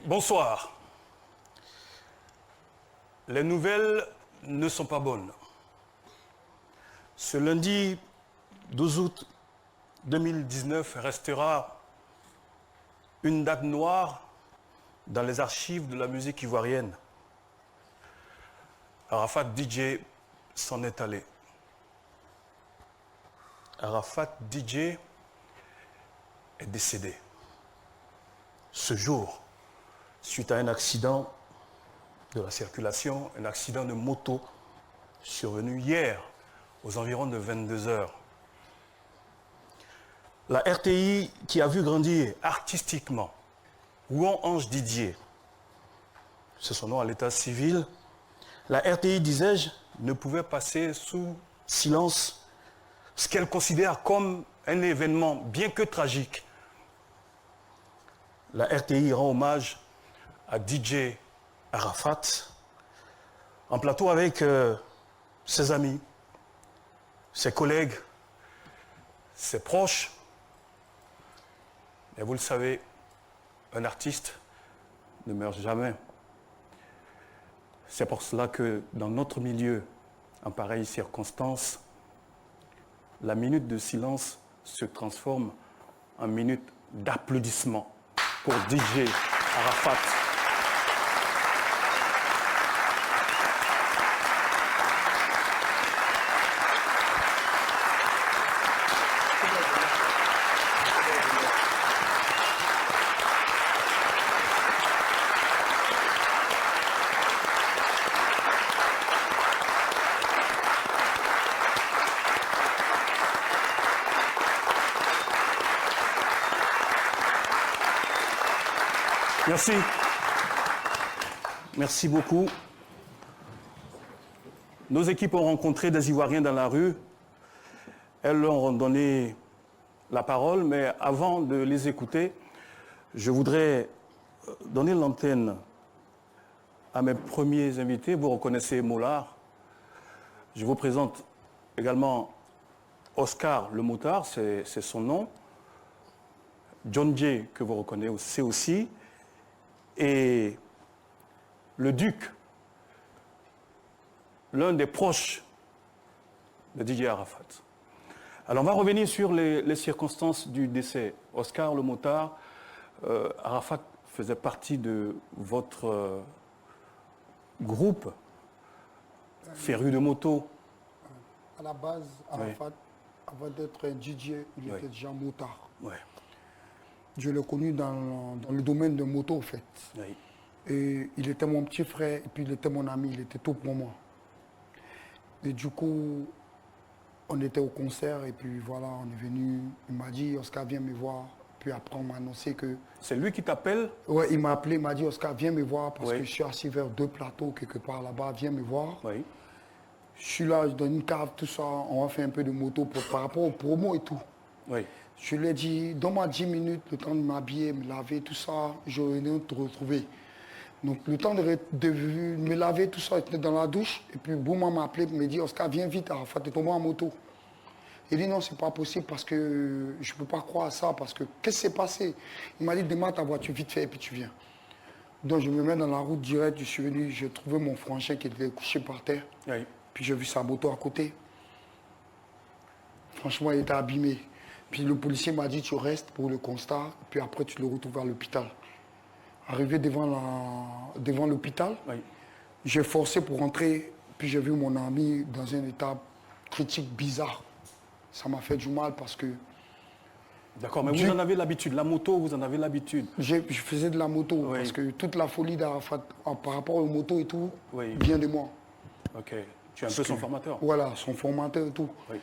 Bonsoir. Les nouvelles ne sont pas bonnes. Ce lundi 12 août 2019 restera une date noire dans les archives de la musique ivoirienne. Arafat DJ s'en est allé. Arafat DJ est décédé. Ce jour, suite à un accident de la circulation, un accident de moto survenu hier aux environs de 22 heures. La RTI qui a vu grandir artistiquement Rouan Ange Didier, c'est son nom à l'état civil, la RTI, disais-je, ne pouvait passer sous silence ce qu'elle considère comme un événement bien que tragique. La RTI rend hommage à DJ Arafat, en plateau avec ses amis, ses collègues, ses proches. Et vous le savez, un artiste ne meurt jamais. C'est pour cela que dans notre milieu, en pareille circonstance, la minute de silence se transforme en minute d'applaudissement pour DJ Arafat. Merci. Merci beaucoup. Nos équipes ont rencontré des Ivoiriens dans la rue. Elles leur ont donné la parole, mais avant de les écouter, je voudrais donner l'antenne à mes premiers invités. Vous reconnaissez Mollard. Je vous présente également Oscar le Moutard, c'est son nom. John Jay, que vous reconnaissez aussi. Et le duc, l'un des proches de DJ Arafat. Alors on va revenir sur les circonstances du décès. Oscar le Moutard, Arafat faisait partie de votre groupe féru de moto. À la base, Arafat, avant d'être DJ, il était déjà motard. Ouais. Je l'ai connu dans le domaine de moto, en fait. Oui. Et il était mon petit frère, et puis il était mon ami, il était tout pour moi. Et du coup, on était au concert, et puis voilà, on est venu, il m'a dit, Oscar, viens me voir. Puis après, on m'a annoncé que... C'est lui qui t'appelle? Ouais, il m'a appelé, il m'a dit, Oscar, viens me voir, parce que je suis assis vers 2 plateaux, quelque part là-bas, viens me voir. Oui. Je suis là, dans une cave, tout ça, on va faire un peu de moto par rapport aux promos et tout. Oui. Je lui ai dit, donne-moi 10 minutes, le temps de m'habiller, me laver, tout ça, je vais te retrouver. Donc le temps de me laver, tout ça, j'étais dans la douche. Et puis Bouma m'a appelé pour me dire, Oscar, viens vite, Arafat, t'es tombé en moto. Il dit, non, c'est pas possible parce que je ne peux pas croire à ça, parce que qu'est-ce qui s'est passé? Il m'a dit, démarre ta voiture vite fait et puis tu viens. Donc je me mets dans la route directe, je suis venu, j'ai trouvé mon frangin qui était couché par terre. Oui. Puis j'ai vu sa moto à côté. Franchement, il était abîmé. Puis le policier m'a dit, tu restes pour le constat, puis après tu le retrouves à l'hôpital. Arrivé devant l'hôpital, Oui. j'ai forcé pour rentrer, puis j'ai vu mon ami dans un état critique bizarre. Ça m'a fait du mal parce que... D'accord, mais vous en avez l'habitude. La moto, vous en avez l'habitude. Je faisais de la moto, parce que toute la folie d'Arafat par rapport aux motos et tout, vient de moi. Ok, tu es un peu son formateur. Voilà, son formateur et tout. Oui.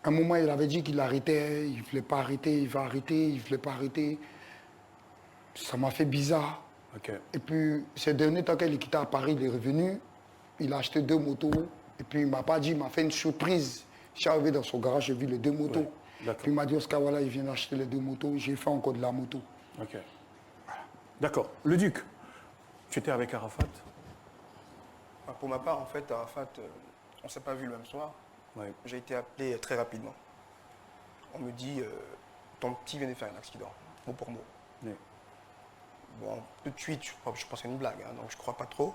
À un moment, il avait dit qu'il arrêtait, il ne voulait pas arrêter, il va arrêter, il ne voulait pas arrêter. Ça m'a fait bizarre. Okay. Et puis, ces derniers temps qu'il est quitté à Paris, il est revenu, il a acheté 2 motos, et puis il ne m'a pas dit, il m'a fait une surprise Je suis arrivé dans son garage, j'ai vu les 2 motos. Ouais, Puis il m'a dit, Oscar, voilà, il vient d'acheter les 2 motos. J'ai fait encore de la moto. Ok. D'accord. Le Duc, tu étais avec Arafat? Pour ma part, en fait, Arafat, on ne s'est pas vu le même soir. Ouais. J'ai été appelé très rapidement. On me dit, ton petit vient de faire un accident, mot pour mot. Ouais. Bon, tout de suite, je pense que c'est une blague, hein, donc je ne crois pas trop.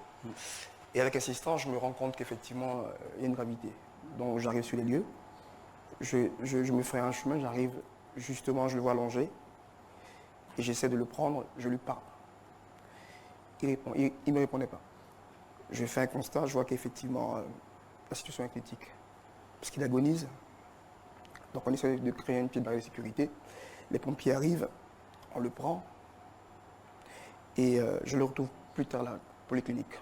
Et avec assistance, je me rends compte qu'effectivement, il y a une gravité. Donc j'arrive sur les lieux, je me fais un chemin, j'arrive, justement, je le vois allongé, et j'essaie de le prendre, je lui parle. Il ne me répondait pas. Je fais un constat, je vois qu'effectivement, la situation est critique. Parce qu'il agonise. Donc on essaie de créer une petite barrière de sécurité. Les pompiers arrivent, on le prend, et je le retrouve plus tard à la polyclinique.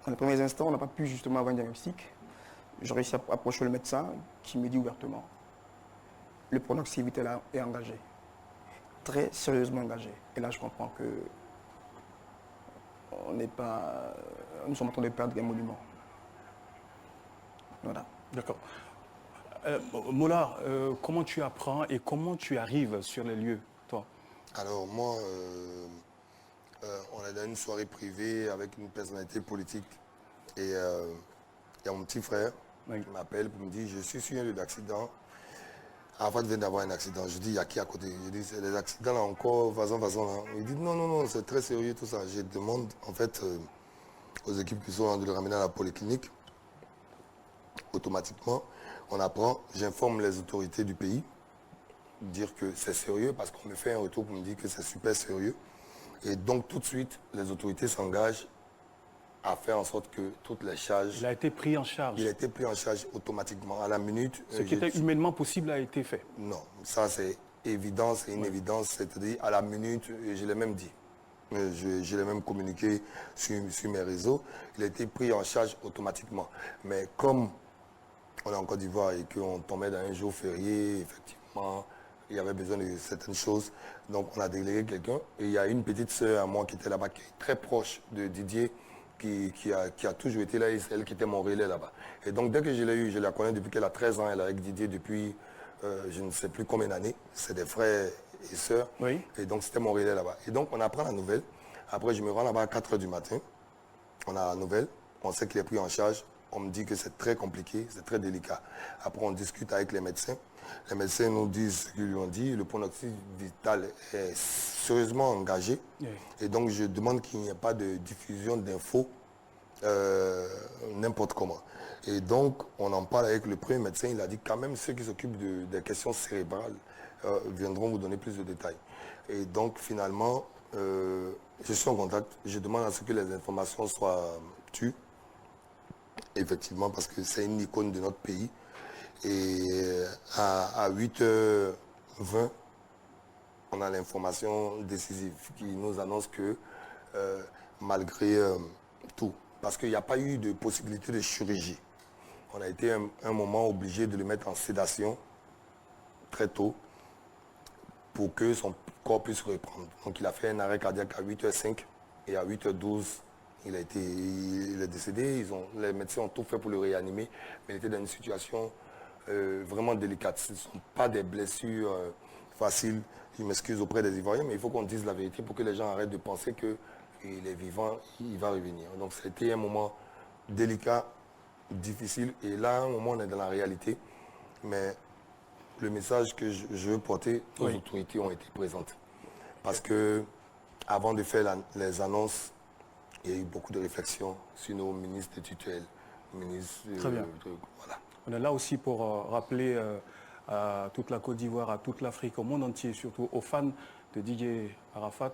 Dans les premiers instants, on n'a pas pu justement avoir un diagnostic. J'ai réussi à approcher le médecin qui me dit ouvertement, le pronostic vital est engagé, très sérieusement engagé. Et là, je comprends que nous sommes en train de perdre un monument. Voilà. D'accord. Mola, comment tu apprends et comment tu arrives sur les lieux, toi? Alors moi, on est dans une soirée privée avec une personnalité politique et il y a mon petit frère qui m'appelle pour me dire je suis sur un lieu d'accident. Arafat vient d'avoir un accident. Je dis il y a qui à côté? Je dis c'est des accidents là encore, façon là. Il dit non, c'est très sérieux tout ça. Je demande en fait aux équipes qui sont là de le ramener à la polyclinique. Automatiquement, on apprend, j'informe les autorités du pays, dire que c'est sérieux parce qu'on me fait un retour pour me dire que c'est super sérieux. Et donc tout de suite, les autorités s'engagent à faire en sorte que toutes les charges... Il a été pris en charge. Il a été pris en charge automatiquement, à la minute. Ce qui était humainement possible a été fait. Non, ça c'est évident, c'est une évidence, c'est-à-dire à la minute, je l'ai même dit. Je l'ai même communiqué sur mes réseaux. Il a été pris en charge automatiquement. Mais comme on est en Côte d'Ivoire et qu'on tombait dans un jour férié, effectivement, il y avait besoin de certaines choses. Donc on a délégué quelqu'un. Et il y a une petite sœur à moi qui était là-bas, qui est très proche de Didier, qui a toujours été là, et c'est elle qui était mon relais là-bas. Et donc dès que je l'ai eu, je la connais depuis qu'elle a 13 ans, elle est avec Didier depuis je ne sais plus combien d'années. C'est des frères et sœurs. Oui. Et donc c'était mon relais là-bas. Et donc on apprend la nouvelle. Après je me rends là-bas à 4 h du matin. On a la nouvelle, on sait qu'il est pris en charge. On me dit que c'est très compliqué, c'est très délicat. Après on discute avec les médecins. Les médecins nous disent ce qu'ils lui ont dit. Le pronostic vital est sérieusement engagé. Oui. Et donc je demande qu'il n'y ait pas de diffusion d'infos n'importe comment. Et donc on en parle avec le premier médecin. Il a dit quand même ceux qui s'occupent des questions cérébrales viendront vous donner plus de détails. Et donc finalement, je suis en contact. Je demande à ce que les informations soient tues. Effectivement, parce que c'est une icône de notre pays. Et à 8h20, on a l'information décisive qui nous annonce que malgré tout, parce qu'il n'y a pas eu de possibilité de chirurgie, on a été un moment obligé de le mettre en sédation très tôt pour que son corps puisse reprendre. Donc il a fait un arrêt cardiaque à 8h05 et à 8h12, il est décédé. Les médecins ont tout fait pour le réanimer, mais il était dans une situation vraiment délicate. Ce ne sont pas des blessures faciles. Je m'excuse auprès des Ivoiriens, mais il faut qu'on dise la vérité pour que les gens arrêtent de penser qu'il est vivant, il va revenir. Donc c'était un moment délicat, difficile, et là, à un moment, on est dans la réalité. Mais le message que je veux porter aux autorités ont été présentes. Parce que avant de faire les annonces, il y a eu beaucoup de réflexions sur nos ministres de tutelle. Très bien. Voilà. On est là aussi pour rappeler à toute la Côte d'Ivoire, à toute l'Afrique, au monde entier, surtout aux fans de Didier Arafat,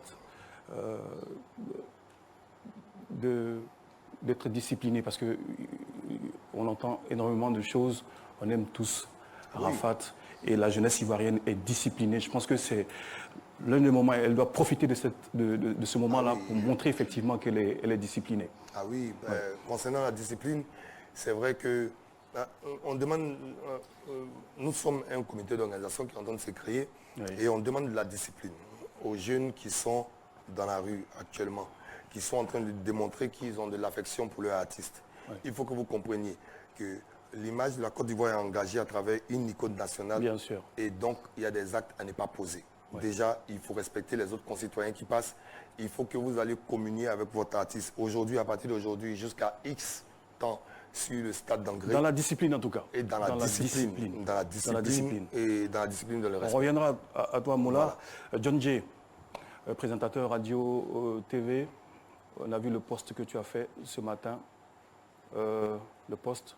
d'être disciplinés, parce qu'on entend énormément de choses, on aime tous Arafat, et la jeunesse ivoirienne est disciplinée. Je pense que c'est l'un des moments, elle doit profiter de ce moment-là pour montrer effectivement qu'elle est disciplinée. Ah oui, concernant la discipline, c'est vrai que on demande, nous sommes un comité d'organisation qui est en train de se créer et on demande de la discipline aux jeunes qui sont dans la rue actuellement, qui sont en train de démontrer qu'ils ont de l'affection pour leur artiste. Il faut que vous compreniez que l'image de la Côte d'Ivoire est engagée à travers une icône nationale. Bien sûr. Et donc, il y a des actes à ne pas poser. Ouais. Déjà, il faut respecter les autres concitoyens qui passent. Il faut que vous allez communier avec votre artiste. Aujourd'hui, à partir d'aujourd'hui, jusqu'à X temps sur le stade d'Angré. Dans la discipline en tout cas. Et dans la discipline. Dans la discipline. Et dans la discipline de le On respect. reviendra à toi, Moula. John J, présentateur radio, TV. On a vu le poste que tu as fait ce matin. Le poste,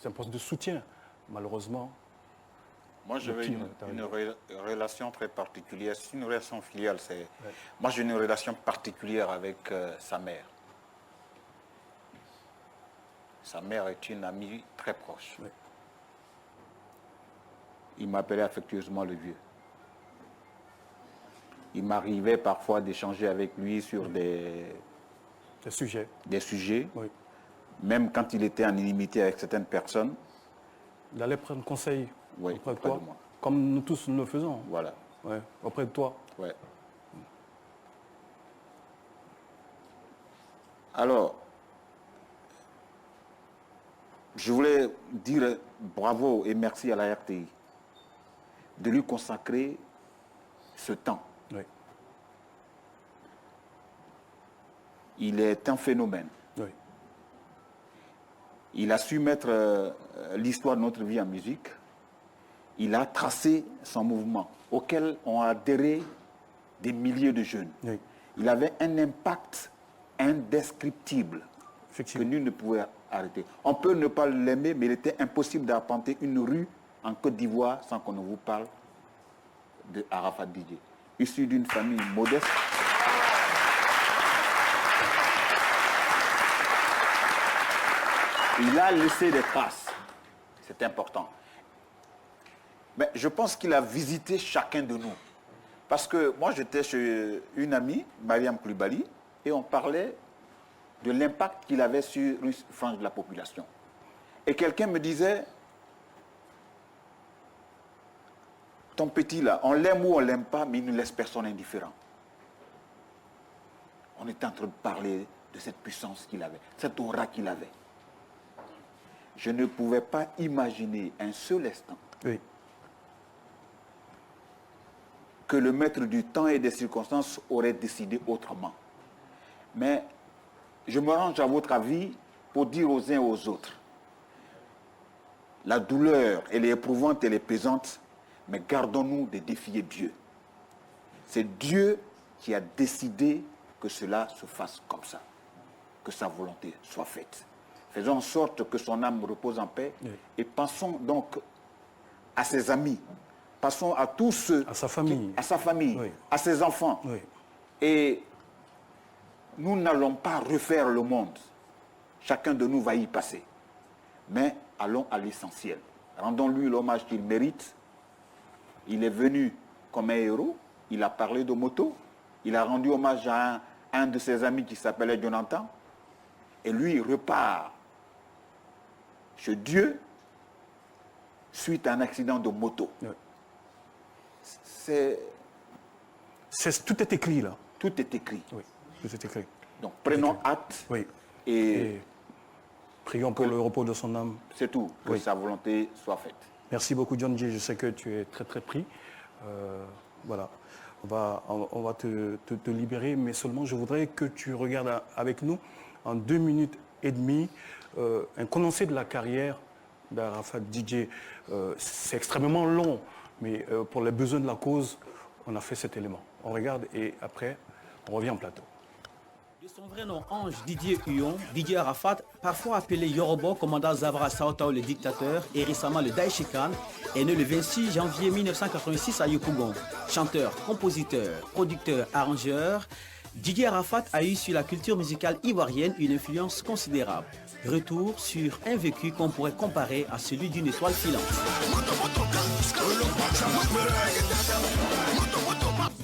c'est un poste de soutien, malheureusement. Moi, j'avais une relation très particulière. C'est une relation filiale. Moi, j'ai une relation particulière avec sa mère. Sa mère est une amie très proche. Ouais. Il m'appelait affectueusement le vieux. Il m'arrivait parfois d'échanger avec lui sur des sujets. Oui. Même quand il était en inimité avec certaines personnes. Il allait prendre conseil auprès de toi, de moi. comme nous tous nous le faisons. Voilà. Ouais, auprès de toi. Ouais. Alors, je voulais dire bravo et merci à la RTI de lui consacrer ce temps. Oui. Il est un phénomène. Oui. Il a su mettre l'histoire de notre vie en musique. Il a tracé son mouvement auquel ont adhéré des milliers de jeunes. Oui. Il avait un impact indescriptible que nul ne pouvait arrêter. On peut ne pas l'aimer, mais il était impossible d'arpenter une rue en Côte d'Ivoire sans qu'on ne vous parle de Arafat Didier. Issu d'une famille modeste. Il a laissé des traces. C'est important. Mais je pense qu'il a visité chacun de nous. Parce que moi, j'étais chez une amie, Mariam Koulibaly, et on parlait de l'impact qu'il avait sur une frange de la population. Et quelqu'un me disait, ton petit là, on l'aime ou on ne l'aime pas, mais il ne laisse personne indifférent. On était en train de parler de cette puissance qu'il avait, cette aura qu'il avait. Je ne pouvais pas imaginer un seul instant que le maître du temps et des circonstances aurait décidé autrement. Mais je me range à votre avis pour dire aux uns et aux autres, la douleur, elle est éprouvante, elle est pesante, mais gardons-nous de défier Dieu. C'est Dieu qui a décidé que cela se fasse comme ça, que sa volonté soit faite. Faisons en sorte que son âme repose en paix et pensons donc à ses amis, passons à tous ceux... À sa famille. À sa famille, à ses enfants. Oui. Et nous n'allons pas refaire le monde. Chacun de nous va y passer. Mais allons à l'essentiel. Rendons-lui l'hommage qu'il mérite. Il est venu comme un héros. Il a parlé de moto. Il a rendu hommage à un de ses amis qui s'appelait Jonathan. Et lui, il repart chez Dieu suite à un accident de moto. Oui. Tout est écrit là. Tout est écrit. Oui, tout est écrit. Donc prenons acte. Oui. Et prions pour le repos de son âme. C'est tout, que sa volonté soit faite. Merci beaucoup John J. Je sais que tu es très très pris. Voilà. On va te libérer, mais seulement je voudrais que tu regardes avec nous en 2 minutes et demie un condensé de la carrière d'Arafat Didier. C'est extrêmement long, mais pour les besoins de la cause, on a fait cet élément. On regarde et après, on revient en plateau. De son vrai nom, Ange Didier Huyon, Didier Arafat, parfois appelé Yorobo, commandant Zavra Saotao le dictateur et récemment le Daishikan, est né le 26 janvier 1986 à Yopougon. Chanteur, compositeur, producteur, arrangeur, Didier Arafat a eu sur la culture musicale ivoirienne une influence considérable. Retour sur un vécu qu'on pourrait comparer à celui d'une étoile filante.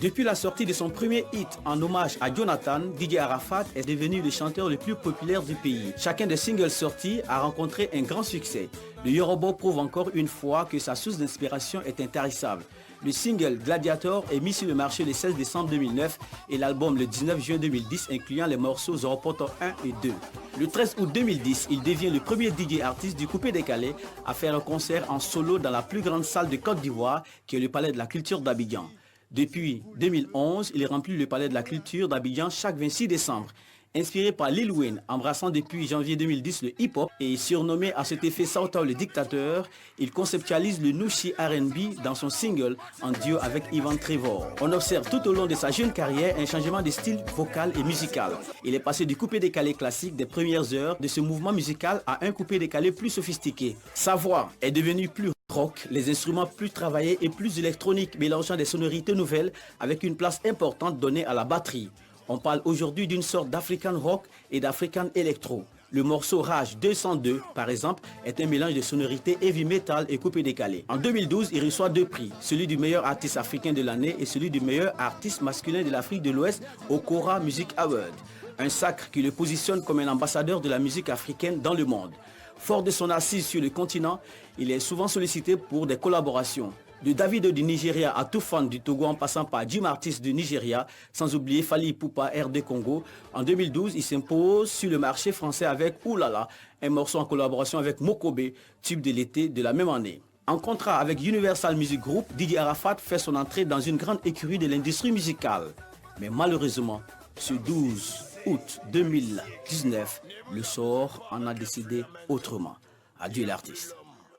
Depuis la sortie de son premier hit en hommage à Jonathan, DJ Arafat est devenu le chanteur le plus populaire du pays. Chacun des singles sortis a rencontré un grand succès. Le Yoruba prouve encore une fois que sa source d'inspiration est intarissable. Le single Gladiator est mis sur le marché le 16 décembre 2009 et l'album le 19 juin 2010 incluant les morceaux Zoropoto 1 et 2. Le 13 août 2010, il devient le premier DJ artiste du Coupé Décalé à faire un concert en solo dans la plus grande salle de Côte d'Ivoire qui est le Palais de la Culture d'Abidjan. Depuis 2011, il remplit le Palais de la Culture d'Abidjan chaque 26 décembre. Inspiré par Lil Wayne, embrassant depuis janvier 2010 le hip-hop et surnommé à cet effet Saotao le dictateur, il conceptualise le Nushi R&B dans son single en duo avec Ivan Trevor. On observe tout au long de sa jeune carrière un changement de style vocal et musical. Il est passé du coupé décalé classique des premières heures de ce mouvement musical à un coupé décalé plus sophistiqué. Sa voix est devenue plus rock, les instruments plus travaillés et plus électroniques, mélangeant des sonorités nouvelles avec une place importante donnée à la batterie. On parle aujourd'hui d'une sorte d'African rock et d'African electro. Le morceau Rage 202, par exemple, est un mélange de sonorités heavy metal et coupé décalé. En 2012, il reçoit 2 prix, celui du meilleur artiste africain de l'année et celui du meilleur artiste masculin de l'Afrique de l'Ouest au Cora Music Award. Un sacre qui le positionne comme un ambassadeur de la musique africaine dans le monde. Fort de son assise sur le continent, il est souvent sollicité pour des collaborations. De Davido du Nigeria à Toufan du Togo en passant par Jim Artis du Nigeria, sans oublier Fally Ipupa RD Congo. En 2012, il s'impose sur le marché français avec Oulala, un morceau en collaboration avec Mokobe, tube de l'été de la même année. En contrat avec Universal Music Group, DJ Arafat fait son entrée dans une grande écurie de l'industrie musicale. Mais malheureusement, ce 12 août 2019, le sort en a décidé autrement. Adieu l'artiste.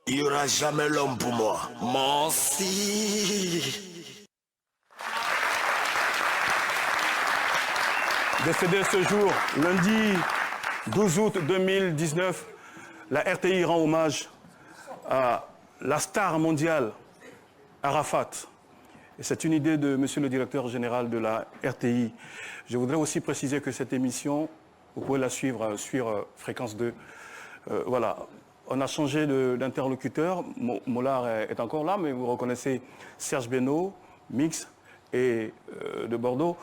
Il n'y aura jamais l'homme pour moi. Merci. Décédé ce jour, lundi 12 août 2019, la RTI rend hommage à la star mondiale Arafat. Et c'est une idée de monsieur le directeur général de la RTI. Je voudrais aussi préciser que cette émission, vous pouvez la suivre sur Fréquence 2. Voilà. On a changé d'interlocuteur. Mollard est encore là, mais vous reconnaissez Serge Beno, Mix et de Bordeaux.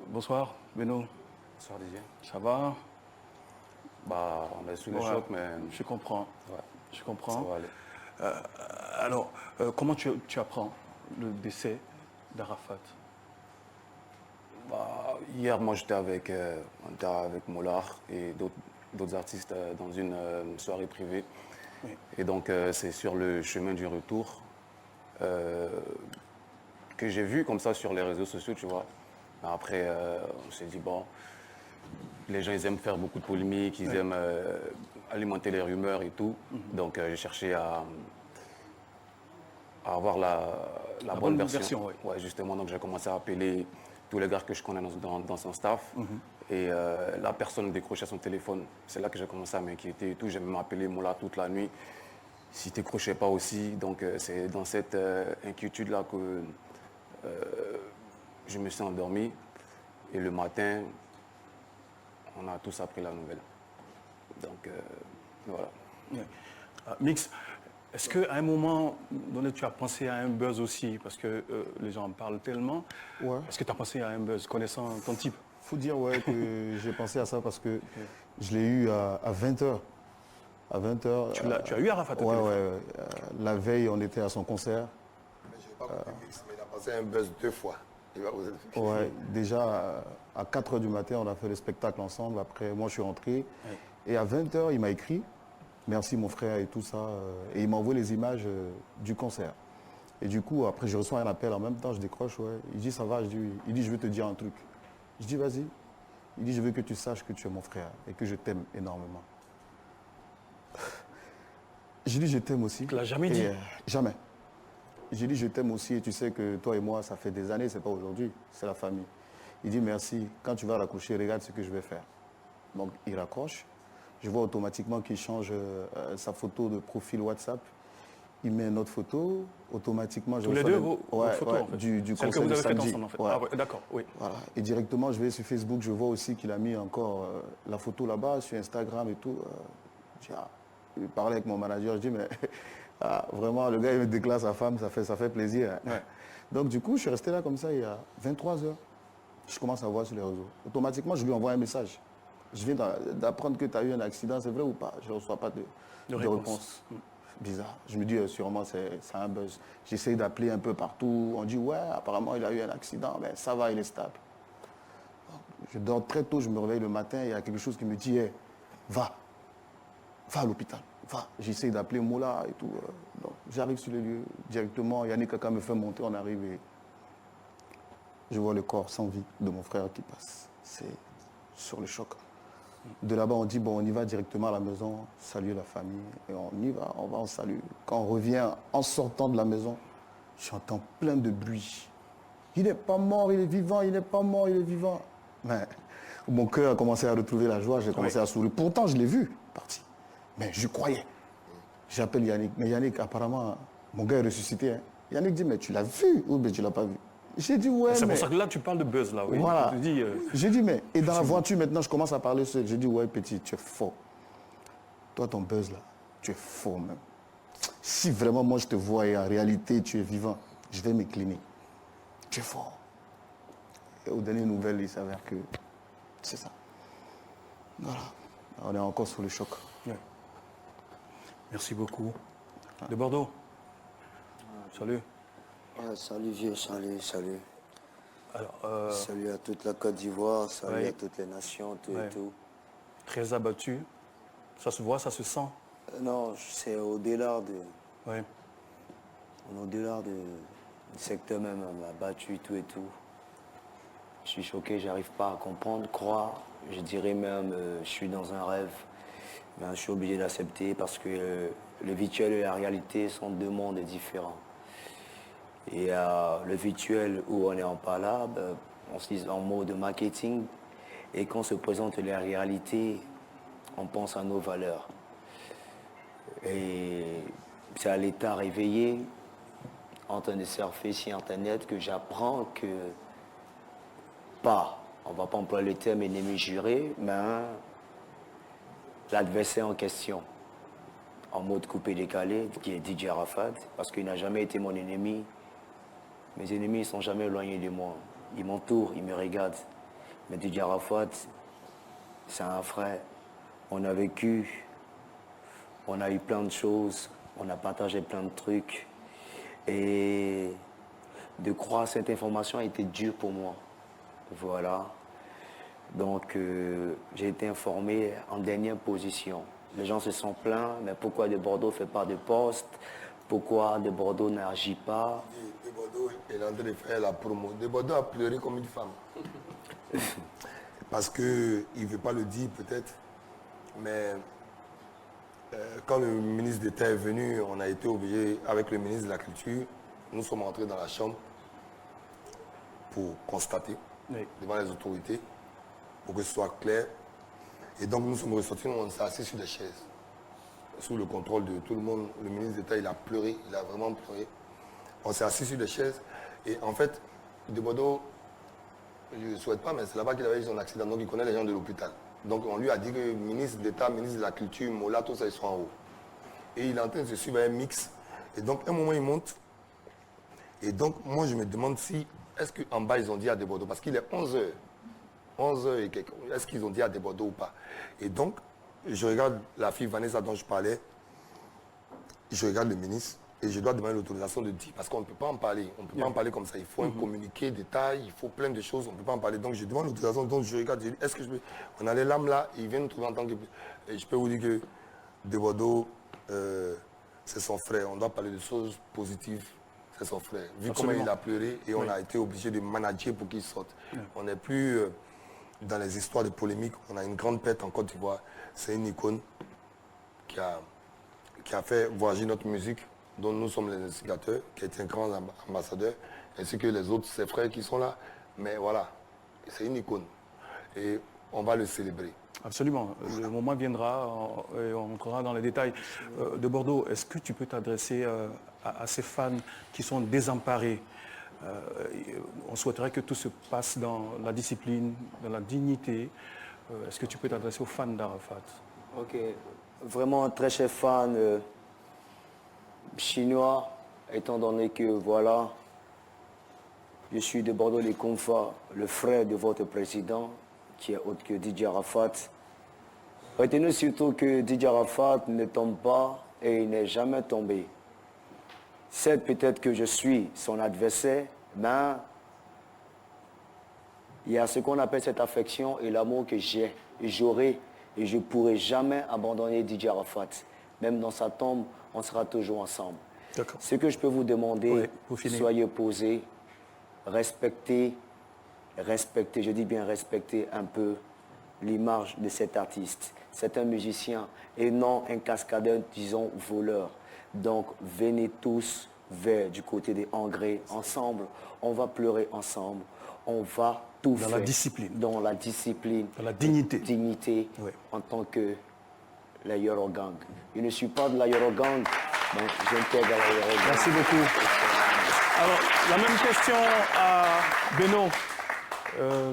Bonsoir, Beno. Bonsoir Didier. Ça va? Bah, on est sous le choc, mais... Je comprends. Ouais. Je comprends. Ça va aller. Alors, comment tu apprends le décès d'Arafat? Bah, hier, moi, j'étais avec Mollard et d'autres artistes dans une soirée privée. Oui. Et donc, c'est sur le chemin du retour que j'ai vu comme ça sur les réseaux sociaux, tu vois. Après, on s'est dit, bon, les gens, ils aiment faire beaucoup de polémiques, ils aiment alimenter les rumeurs et tout. Donc, j'ai cherché à avoir la bonne version. Oui. Ouais, justement, donc j'ai commencé à appeler tous les gars que je connais dans son staff. Et la personne décrochait son téléphone. C'est là que j'ai commencé à m'inquiéter et tout. J'ai même appelé Mola toute la nuit. S'il ne décrochait pas aussi. Donc c'est dans cette inquiétude-là que je me suis endormi. Et le matin, on a tous appris la nouvelle. Donc voilà. Yeah. Mix, est-ce qu'à un moment donné, tu as pensé à un buzz aussi? Parce que les gens en parlent tellement. Ouais. Est-ce que tu as pensé à un buzz, connaissant ton type? Faut dire que j'ai pensé à ça parce que je l'ai eu à 20h. À 20h. Tu as eu Arafat au téléphone? Ouais. La veille, on était à son concert. Je n'ai pas compris, mais il a passé un buzz 2 fois. Ouais, déjà à 4h du matin, on a fait le spectacle ensemble. Après, moi, je suis rentré. Ouais. Et à 20h, il m'a écrit. Merci mon frère et tout ça. Et il m'a envoyé les images du concert. Et du coup, après, je reçois un appel en même temps, je décroche. Ouais. Il dit, ça va? Il dit, je veux te dire un truc. Je dis, vas-y. Il dit, je veux que tu saches que tu es mon frère et que je t'aime énormément. Je dis, je t'aime aussi. Tu ne l'as jamais dit? Jamais. J'ai dit, je t'aime aussi et tu sais que toi et moi, ça fait des années, c'est pas aujourd'hui, c'est la famille. Il dit, merci. Quand tu vas raccrocher, regarde ce que je vais faire. Donc, il raccroche. Je vois automatiquement qu'il change sa photo de profil WhatsApp. Il met une autre photo, automatiquement... Tous les deux, vos photos, en fait. Du celle que vous avez faite ensemble, en fait. Ouais. Ah, ouais, d'accord, oui. Voilà. Et directement, je vais sur Facebook, je vois aussi qu'il a mis encore la photo là-bas, sur Instagram et tout. Il parlait avec mon manager, je dis, mais Ah, vraiment, le gars, il me déclare sa femme, ça fait plaisir. Hein. Ouais. Donc, du coup, je suis resté là comme ça, il y a 23 heures. Je commence à voir sur les réseaux. Automatiquement, je lui envoie un message. Je viens d'apprendre que tu as eu un accident, c'est vrai ou pas? Je ne reçois pas de réponse. Bizarre. Je me dis, sûrement, c'est un buzz. J'essaye d'appeler un peu partout. On dit, ouais, apparemment, il a eu un accident. Mais ça va, il est stable. Je dors très tôt, je me réveille le matin, il y a quelque chose qui me dit, hey, va à l'hôpital, va. J'essaye d'appeler Moula et tout. Donc, j'arrive sur les lieux directement. Yannick Kaka me fait monter, on arrive et je vois le corps sans vie de mon frère qui passe. C'est sur le choc. De là-bas, on dit, bon, on y va directement à la maison, saluer la famille. Et on y va, on salue. Quand on revient, en sortant de la maison, j'entends plein de bruit. Il n'est pas mort, il est vivant, il n'est pas mort, il est vivant. Mais mon cœur a commencé à retrouver la joie, j'ai commencé à sourire. Pourtant, je l'ai vu parti. Mais je croyais. J'appelle Yannick. Mais Yannick, apparemment, mon gars est ressuscité. Hein. Yannick dit, mais tu l'as vu ou bien tu ne l'as pas vu? J'ai dit, ouais, C'est mais... pour ça que là, tu parles de buzz, là, oui. Voilà. Tu dis, J'ai dit, mais... Et dans la voiture, maintenant, je commence à parler seul. J'ai dit, ouais, petit, tu es faux. Toi, ton buzz, là, tu es faux, même. Si vraiment, moi, je te vois et en réalité, tu es vivant, je vais m'incliner. Tu es fort. Et aux dernières nouvelles, il s'avère que c'est ça. Voilà. On est encore sous le choc. Ouais. Merci beaucoup. De Bordeaux. Salut. Ah, salut vieux, salut. Alors, Salut à toute la Côte d'Ivoire, salut ouais. à toutes les nations, tout Ouais. et tout. très abattu. Ça se voit, ça se sent. Non, c'est au-delà de... Oui. On est au-delà du secteur même, on m'a battu, tout et tout. Je suis choqué, j'arrive pas à comprendre, croire. Je dirais même, je suis dans un rêve. Ben, je suis obligé d'accepter parce que le virtuel et la réalité sont deux mondes différents. Et le virtuel où on est en palabre, on se dit en mode marketing, et quand se présente la réalité, on pense à nos valeurs. Et c'est à l'état réveillé, en train de surfer sur Internet, que j'apprends que on ne va pas employer le terme ennemi juré, mais l'adversaire en question, en mode coupé-décalé, qui est DJ Arafat, parce qu'il n'a jamais été mon ennemi. Mes ennemis ne sont jamais éloignés de moi. Ils m'entourent, ils me regardent. Mais DJ Arafat, c'est un frère. On a vécu, on a eu plein de choses, on a partagé plein de trucs. Et de croire cette information a été dur pour moi. Voilà. Donc, j'ai été informé en dernière position. Les gens se sont plaints, mais pourquoi de Bordeaux ne fait pas de poste? Pourquoi de Bordeaux n'agit pas? De Bordeaux est en train de faire la promo. De Bordeaux a pleuré comme une femme. Parce qu'il ne veut pas le dire peut-être, mais quand le ministre d'État est venu, on a été obligé, avec le ministre de la Culture, nous sommes entrés dans la chambre pour constater devant les autorités, pour que ce soit clair. Et donc nous sommes ressortis, on s'est assis sur des chaises, sous le contrôle de tout le monde. Le ministre d'État, il a pleuré, il a vraiment pleuré. On s'est assis sur des chaises et en fait, de Bordeaux, je ne souhaite pas, mais c'est là-bas qu'il avait eu son accident, donc il connaît les gens de l'hôpital. Donc on lui a dit que ministre d'État, ministre de la Culture, Mola, tout ça, ils sont en haut. Et il est en train de se suivre un mix. Et donc, à un moment, il monte. Et donc, moi, je me demande si, est-ce qu'en bas, ils ont dit à De Bordeaux, parce qu'il est 11h. 11h et quelques. Est-ce qu'ils ont dit à De Bordeaux ou pas? Et donc, je regarde la fille Vanessa dont je parlais. Je regarde le ministre. Et je dois demander l'autorisation de dire, parce qu'on ne peut pas en parler. On ne peut pas en parler comme ça. Il faut un communiqué, détail, il faut plein de choses. On ne peut pas en parler. Donc, je demande l'autorisation. Donc, je regarde. Je dis, est-ce que je peux... On a les lames là. Ils viennent nous trouver en tant que... Et je peux vous dire que De Bordeaux, c'est son frère. On doit parler de choses positives. C'est son frère. Vu comment il a pleuré et on a été obligé de manager pour qu'il sorte. On n'est plus dans les histoires de polémiques. On a une grande pète en Côte d'Ivoire. C'est une icône qui a fait voyager notre musique, dont nous sommes les instigateurs, qui est un grand ambassadeur, ainsi que les autres, ses frères qui sont là. Mais voilà, c'est une icône. Et on va le célébrer. Absolument. Le moment viendra et on entrera dans les détails. De Bordeaux, est-ce que tu peux t'adresser à ces fans qui sont désemparés? On souhaiterait que tout se passe dans la discipline, dans la dignité. Est-ce que tu peux t'adresser aux fans d'Arafat? Ok, vraiment un très cher fan Chinois, étant donné que voilà, je suis de Bordeaux les Konfa, le frère de votre président, qui est autre que Didier Arafat. Retenez surtout que Didier Arafat ne tombe pas et il n'est jamais tombé. C'est peut-être que je suis son adversaire, mais il y a ce qu'on appelle cette affection et l'amour que j'ai et j'aurai et je ne pourrai jamais abandonner Didier Arafat. Même dans sa tombe, on sera toujours ensemble. Ce que je peux vous demander, soyez posés, respectez, je dis bien respectez un peu l'image de cet artiste. C'est un musicien et non un cascadeur, disons, voleur. Donc, venez tous vers du côté des engrais ensemble. On va pleurer ensemble. On va tout faire. Dans la discipline. Dans la discipline. Dans la dignité. Dignité en tant que la Yoro Gang. Je ne suis pas de la Yoro Gang, donc j'intègre la Yoro Gang. Merci beaucoup. Alors, la même question à Beno.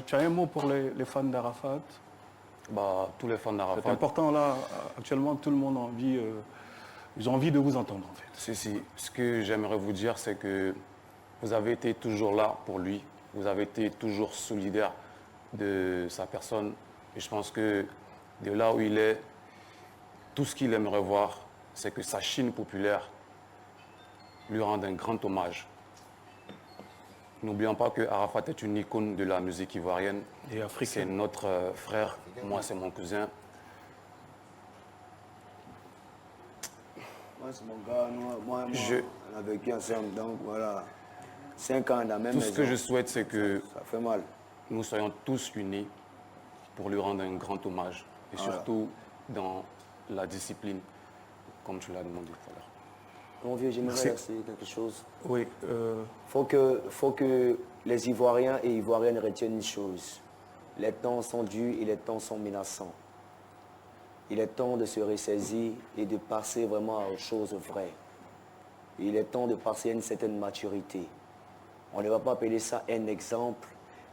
Tu as un mot pour les fans d'Arafat? Tous les fans d'Arafat. C'est important là, actuellement tout le monde a envie, ils ont envie de vous entendre en fait. Si. Ce que j'aimerais vous dire, c'est que vous avez été toujours là pour lui, vous avez été toujours solidaire de sa personne. Et je pense que de là où il est, tout ce qu'il aimerait voir, c'est que sa Chine populaire lui rende un grand hommage. N'oublions pas que Arafat est une icône de la musique ivoirienne. Et africaine. C'est notre frère, moi c'est mon cousin. Moi c'est mon gars, moi on a vécu ensemble, donc voilà. 5 ans dans la même maison. Tout ce que je souhaite, c'est que ça fait mal. Nous soyons tous unis pour lui rendre un grand hommage. Et surtout dans la discipline, comme tu l'as demandé tout à l'heure. Mon vieux, j'aimerais essayer quelque chose. Oui. Faut que les Ivoiriens et Ivoiriennes retiennent une chose. Les temps sont durs et les temps sont menaçants. Il est temps de se ressaisir et de passer vraiment aux choses vraies. Il est temps de passer à une certaine maturité. On ne va pas appeler ça un exemple,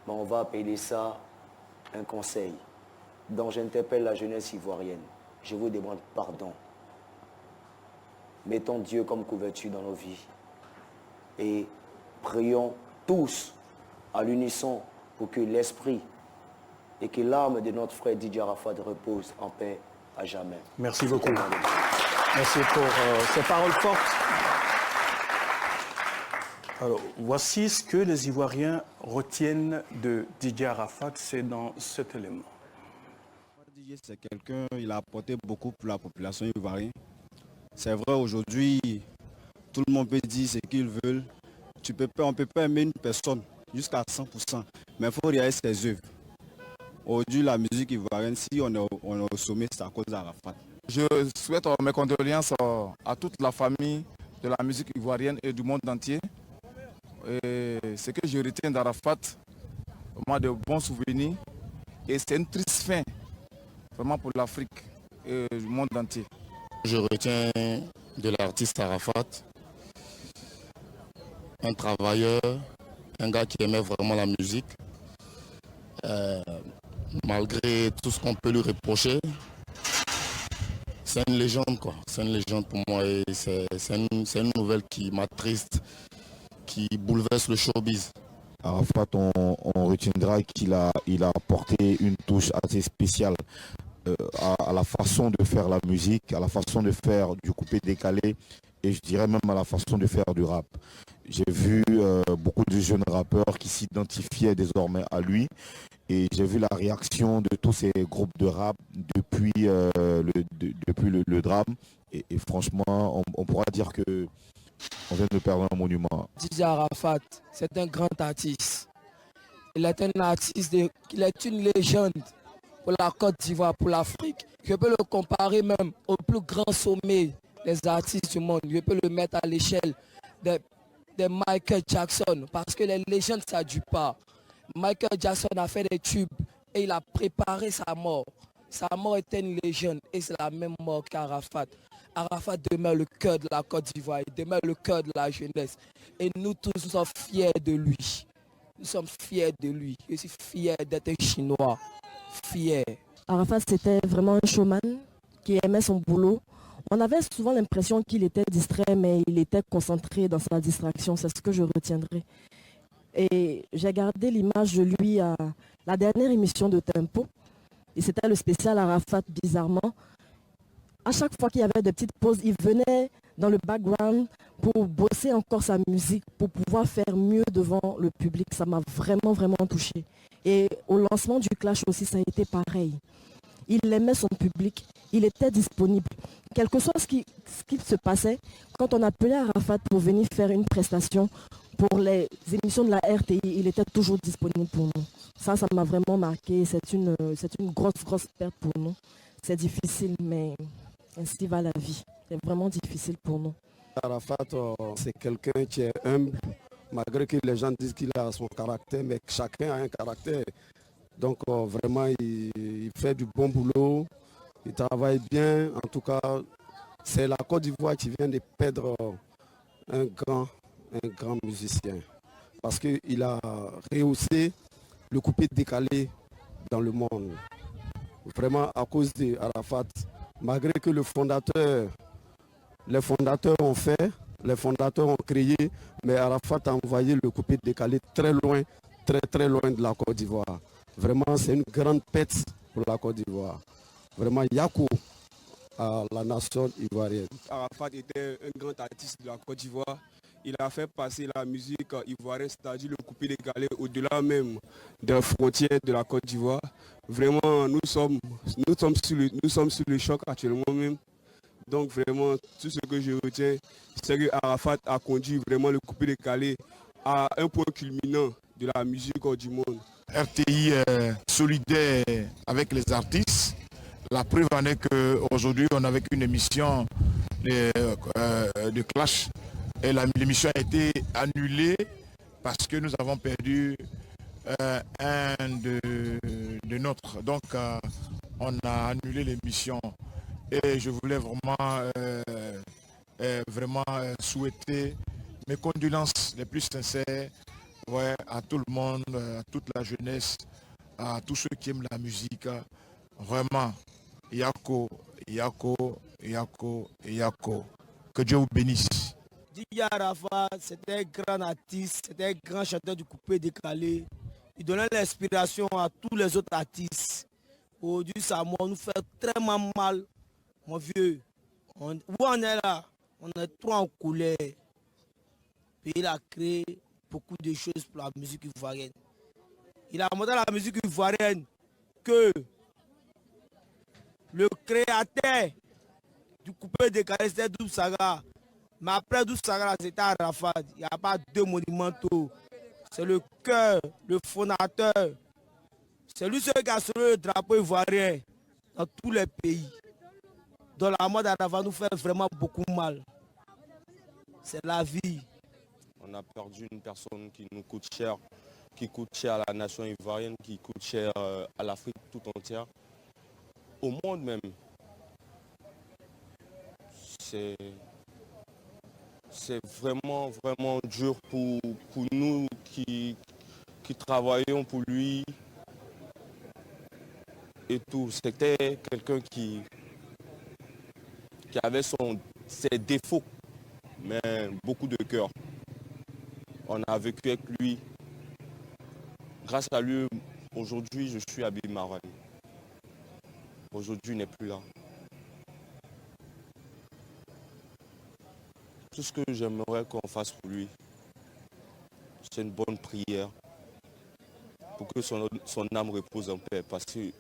mais on va appeler ça un conseil. Donc j'interpelle la jeunesse ivoirienne. Je vous demande pardon. Mettons Dieu comme couverture dans nos vies. Et prions tous à l'unisson pour que l'esprit et que l'âme de notre frère Didier Arafat repose en paix à jamais. Merci beaucoup. Merci pour ces paroles fortes. Alors, voici ce que les Ivoiriens retiennent de Didier Arafat, c'est dans cet élément. Didier, c'est quelqu'un, il a apporté beaucoup pour la population ivoirienne. C'est vrai, aujourd'hui, tout le monde peut dire ce qu'ils veulent. On ne peut pas aimer une personne jusqu'à 100%, mais il faut regarder ses œuvres. Aujourd'hui, la musique ivoirienne, si on est au sommet, c'est à cause d'Arafat. Je souhaite mes condoléances à toute la famille de la musique ivoirienne et du monde entier. Et ce que je retiens d'Arafat, vraiment de bons souvenirs. Et c'est une triste fin, vraiment pour l'Afrique et le monde entier. Je retiens de l'artiste Arafat, un travailleur, un gars qui aimait vraiment la musique. Malgré tout ce qu'on peut lui reprocher, c'est une légende quoi. C'est une légende pour moi et c'est une nouvelle qui m'attriste, qui bouleverse le showbiz. Arafat, on retiendra qu'il a apporté une touche assez spéciale à la façon de faire la musique, à la façon de faire du coupé décalé et je dirais même à la façon de faire du rap. J'ai vu beaucoup de jeunes rappeurs qui s'identifiaient désormais à lui et j'ai vu la réaction de tous ces groupes de rap depuis le drame et franchement on pourra dire que on vient de perdre un monument. Didier Arafat, c'est un grand artiste. Il est un artiste, il est une légende pour la Côte d'Ivoire, pour l'Afrique. Je peux le comparer même au plus grand sommet des artistes du monde. Je peux le mettre à l'échelle de Michael Jackson parce que les légendes, ça ne dure pas. Michael Jackson a fait des tubes et il a préparé sa mort. Sa mort était une légende et c'est la même mort qu'Arafat. Arafat demeure le cœur de la Côte d'Ivoire, il demeure le cœur de la jeunesse. Et nous tous, nous sommes fiers de lui. Nous sommes fiers de lui. Je suis fier d'être Chinois. Fier. Arafat, c'était vraiment un showman qui aimait son boulot. On avait souvent l'impression qu'il était distrait, mais il était concentré dans sa distraction. C'est ce que je retiendrai. Et j'ai gardé l'image de lui à la dernière émission de Tempo. Et c'était le spécial Arafat, bizarrement. À chaque fois qu'il y avait des petites pauses, il venait dans le background pour bosser encore sa musique, pour pouvoir faire mieux devant le public. Ça m'a vraiment, vraiment touché. Et au lancement du Clash aussi, ça a été pareil. Il aimait son public, il était disponible. Quel que soit ce qui se passait, quand on appelait Arafat pour venir faire une prestation pour les émissions de la RTI, il était toujours disponible pour nous. Ça m'a vraiment marqué. C'est une grosse perte pour nous. C'est difficile, mais ainsi va la vie. C'est vraiment difficile pour nous. Arafat, c'est quelqu'un qui est humble, malgré que les gens disent qu'il a son caractère, mais chacun a un caractère. Donc vraiment, il fait du bon boulot, il travaille bien. En tout cas, c'est la Côte d'Ivoire qui vient de perdre un grand musicien. Parce qu'il a rehaussé le coupé décalé dans le monde. Vraiment à cause d'Arafat, malgré que les fondateurs ont fait, les fondateurs ont créé, mais Arafat a envoyé le coupé décalé très loin de la Côte d'Ivoire. Vraiment, c'est une grande perte pour la Côte d'Ivoire. Vraiment, Yako à la nation ivoirienne. Arafat était un grand artiste de la Côte d'Ivoire. Il a fait passer la musique ivoirienne, c'est-à-dire le coupé décalé, au-delà même des frontières de la Côte d'Ivoire. Vraiment, nous sommes sur le choc actuellement même. Donc vraiment, tout ce que je retiens, c'est que Arafat a conduit vraiment le coupé décalé à un point culminant de la musique du monde. RTI est solidaire avec les artistes. La preuve en est qu'aujourd'hui, on avait une émission de Clash et l'émission a été annulée parce que nous avons perdu un de nôtres. Donc, on a annulé l'émission. Et je voulais vraiment souhaiter mes condoléances les plus sincères à tout le monde, à toute la jeunesse, à tous ceux qui aiment la musique. Vraiment, Yako. Que Dieu vous bénisse. DJ Arafat, c'était un grand artiste, c'était un grand chanteur du coupé décalé. Il donnait l'inspiration à tous les autres artistes. Aujourd'hui, ça nous fait très mal. Mon vieux, où on est là, on est trop en colère. Puis il a créé beaucoup de choses pour la musique ivoirienne. Il a montré à la musique ivoirienne que le créateur du coupé décalé, c'était Doub Saga. Mais après Doub Saga, c'était Arafat. Il n'y a pas deux monumentaux. C'est le cœur, le fondateur. C'est lui seul qui a sauvé le drapeau ivoirien dans tous les pays. Dans la mort d'Arafat nous fait vraiment beaucoup mal. C'est la vie. On a perdu une personne qui nous coûte cher, qui coûte cher à la nation ivoirienne, qui coûte cher à l'Afrique tout entière, au monde même. C'est vraiment dur pour nous qui travaillons pour lui et tout. C'était quelqu'un qui avait ses défauts, mais beaucoup de cœur. On a vécu avec lui. Grâce à lui, aujourd'hui, je suis à Bimaran. Aujourd'hui, il n'est plus là. Tout ce que j'aimerais qu'on fasse pour lui, c'est une bonne prière pour que son âme repose en paix, parce que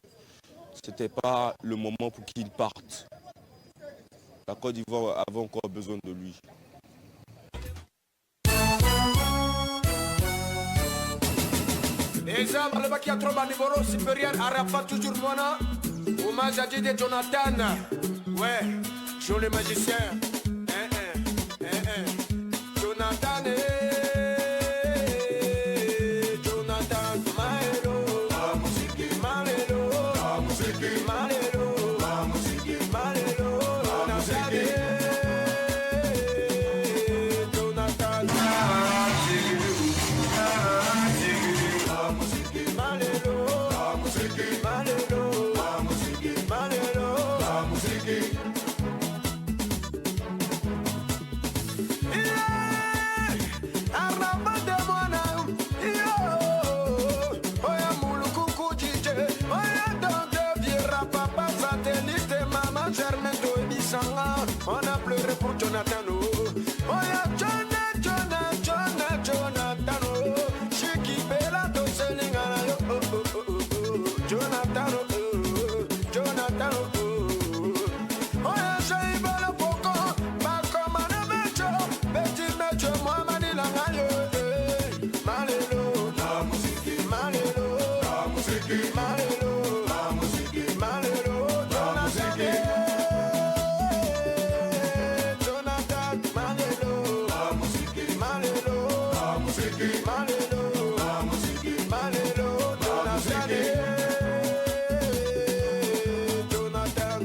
ce n'était pas le moment pour qu'il parte. La Côte d'Ivoire avait encore besoin de lui. Exemple, le qui a trop numéro supérieur Arafat toujours Mona. Hommage à Didier Jonathan. Ouais, Jean le magicien. Jonathan Jonathan Maelo. La musique Maelo. La musique Maelo. La musique Maelo. La musique Jonathan Jonathan, oh yeah, Jonathan, oh, Shiki Bella to selling Jonathan, Jonathan, oh yeah, Shay Bella Poco, Bacomana Metro, Betty Metro, Mamani Langayo, Malelo, la musique, Malelo, la musique, Malelo, la musique, Malelo, Jonathan, Malelo, la musique, Malelo, la musique, Malelo, la musique, Malelo, Jonathan,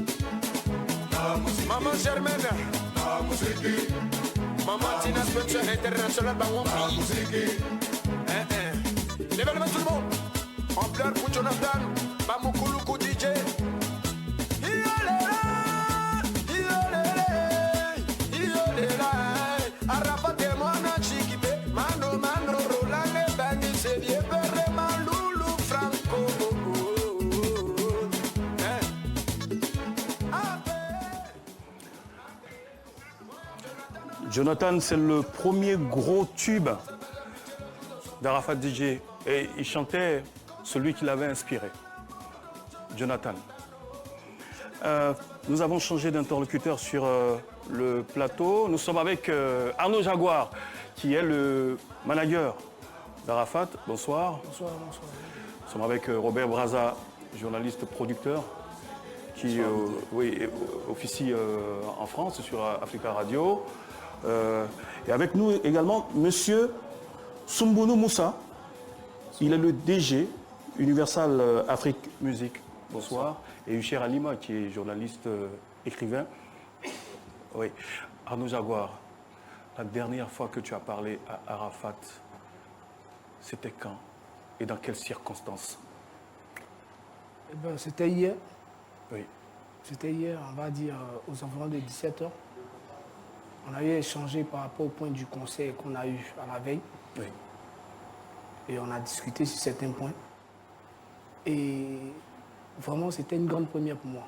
Maman Germaine, la musique, Maman Tina Spencer International Bangwampi, la musique, levez-le tout le monde, en pleure pour Jonathan, Bamukuluku DJ. Jonathan, c'est le premier gros tube d'Arafat DJ. Et il chantait celui qui l'avait inspiré, Jonathan. Nous avons changé d'interlocuteur sur le plateau. Nous sommes avec Arnaud Jaguar, qui est le manager d'Arafat. Bonsoir. Bonsoir, bonsoir. Nous sommes avec Robert Braza, journaliste producteur, qui officie en France sur Africa Radio. Et avec nous également Monsieur Soumbounou Moussa. Il est le DG Universal Afrique Musique. Bonsoir. Et Hucher Alima, qui est journaliste, écrivain. Oui. Arnaud Jaguar, la dernière fois que tu as parlé à Arafat, c'était quand et dans quelles circonstances? Eh ben, c'était hier. Oui. C'était hier, on va dire, aux environs de 17h. On avait échangé par rapport au point du conseil qu'on a eu à la veille. Oui. Et on a discuté sur certains points. Et vraiment, c'était une grande première pour moi.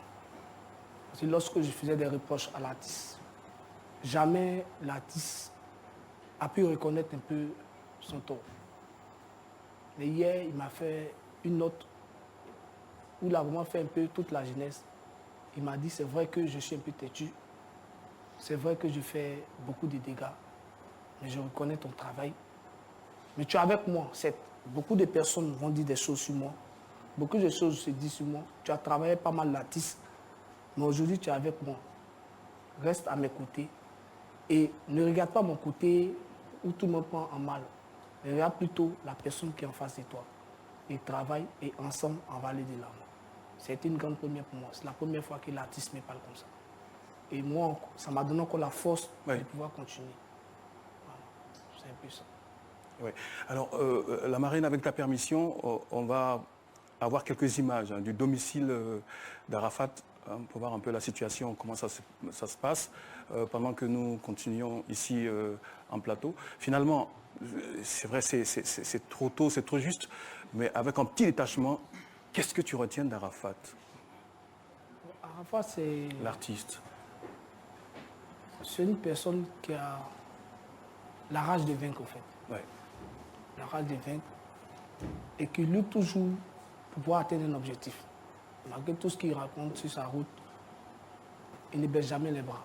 Parce que lorsque je faisais des reproches à l'artiste, jamais l'artiste a pu reconnaître un peu son tort. Mais hier, il m'a fait une note où il a vraiment fait un peu toute la jeunesse. Il m'a dit, c'est vrai que je suis un peu têtu. C'est vrai que je fais beaucoup de dégâts, mais je reconnais ton travail. Mais tu es avec moi, certes. Beaucoup de personnes vont dire des choses sur moi. Beaucoup de choses se disent sur moi. Tu as travaillé pas mal l'artiste, mais aujourd'hui tu es avec moi. Reste à mes côtés et ne regarde pas mon côté où tout le monde prend en mal. Mais regarde plutôt la personne qui est en face de toi. Et travaille et ensemble on va aller de l'avant. C'est une grande première pour moi. C'est la première fois que l'artiste me parle comme ça. Et moi, ça m'a donné encore la force de pouvoir continuer. Voilà. C'est un peu ça. Oui. Alors, la Marraine, avec ta permission, on va avoir quelques images du domicile d'Arafat pour voir un peu la situation, comment ça se passe, pendant que nous continuons ici en plateau. Finalement, c'est vrai, c'est trop tôt, c'est trop juste, mais avec un petit détachement, qu'est-ce que tu retiens d'Arafat? Arafat, c'est... l'artiste. C'est une personne qui a la rage de vaincre, en fait. Ouais. La rage de vaincre. Et qui lutte toujours pour pouvoir atteindre un objectif. Malgré tout ce qu'il raconte sur sa route, il ne baisse jamais les bras.